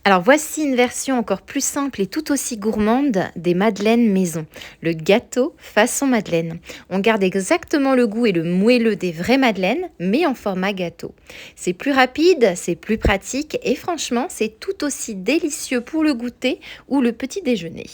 Alors voici une version encore plus simple et tout aussi gourmande des madeleines maison. Le gâteau façon madeleine. On garde exactement le goût et le moelleux des vraies madeleines, mais en format gâteau. C'est plus rapide, c'est plus pratique et franchement, c'est tout aussi délicieux pour le goûter ou le petit déjeuner.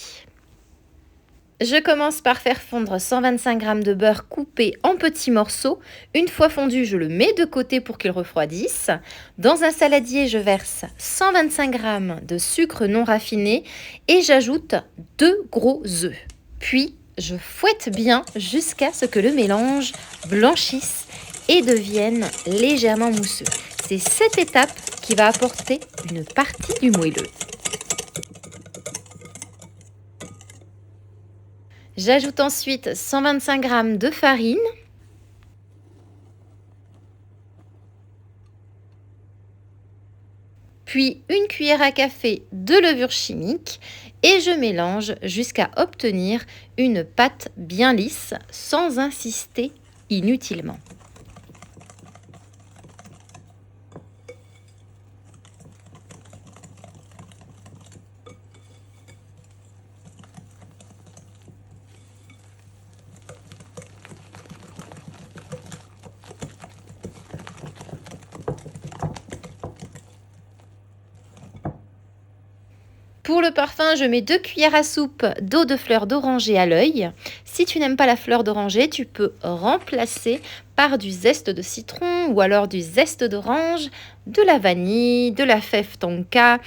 Je commence par faire fondre 125 g de beurre coupé en petits morceaux. Une fois fondu, je le mets de côté pour qu'il refroidisse. Dans un saladier, je verse 125 g de sucre non raffiné et j'ajoute 2 gros œufs. Puis, je fouette bien jusqu'à ce que le mélange blanchisse et devienne légèrement mousseux. C'est cette étape qui va apporter une partie du moelleux. J'ajoute ensuite 125 g de farine, puis une cuillère à café de levure chimique et je mélange jusqu'à obtenir une pâte bien lisse sans insister inutilement. Pour le parfum, je mets 2 cuillères à soupe d'eau de fleur d'oranger à l'œil. Si tu n'aimes pas la fleur d'oranger, tu peux remplacer par du zeste de citron ou alors du zeste d'orange, de la vanille, de la fève tonka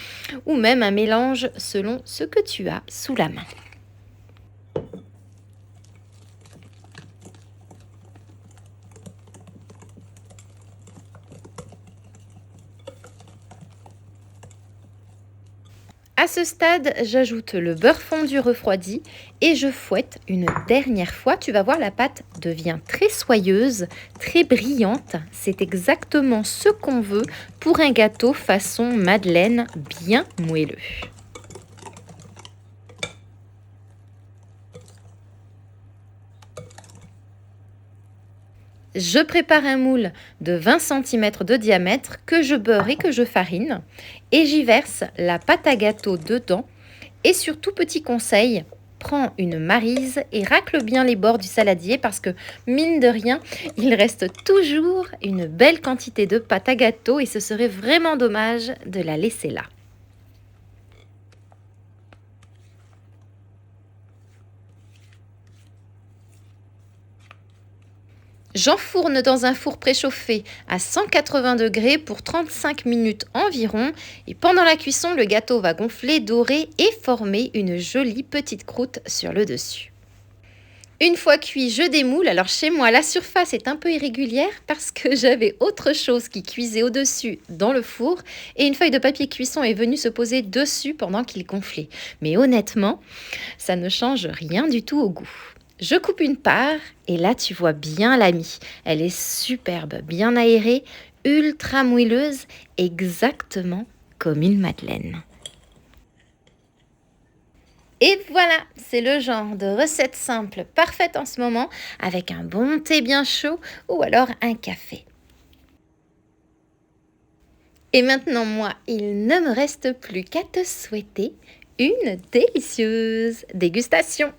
ou même un mélange selon ce que tu as sous la main. À ce stade, j'ajoute le beurre fondu refroidi et je fouette une dernière fois. Tu vas voir, la pâte devient très soyeuse, très brillante. C'est exactement ce qu'on veut pour un gâteau façon madeleine bien moelleux. Je prépare un moule de 20 cm de diamètre que je beurre et que je farine et j'y verse la pâte à gâteau dedans. Et surtout, petit conseil, prends une maryse et racle bien les bords du saladier parce que, mine de rien, il reste toujours une belle quantité de pâte à gâteau et ce serait vraiment dommage de la laisser là. J'enfourne dans un four préchauffé à 180 degrés pour 35 minutes environ et pendant la cuisson, le gâteau va gonfler, dorer et former une jolie petite croûte sur le dessus. Une fois cuit, je démoule. Alors chez moi, la surface est un peu irrégulière parce que j'avais autre chose qui cuisait au-dessus dans le four et une feuille de papier cuisson est venue se poser dessus pendant qu'il gonflait. Mais honnêtement, ça ne change rien du tout au goût. Je coupe une part et là tu vois bien la mie. Elle est superbe, bien aérée, ultra moelleuse, exactement comme une madeleine. Et voilà, c'est le genre de recette simple, parfaite en ce moment, avec un bon thé bien chaud ou alors un café. Et maintenant, moi, il ne me reste plus qu'à te souhaiter une délicieuse dégustation.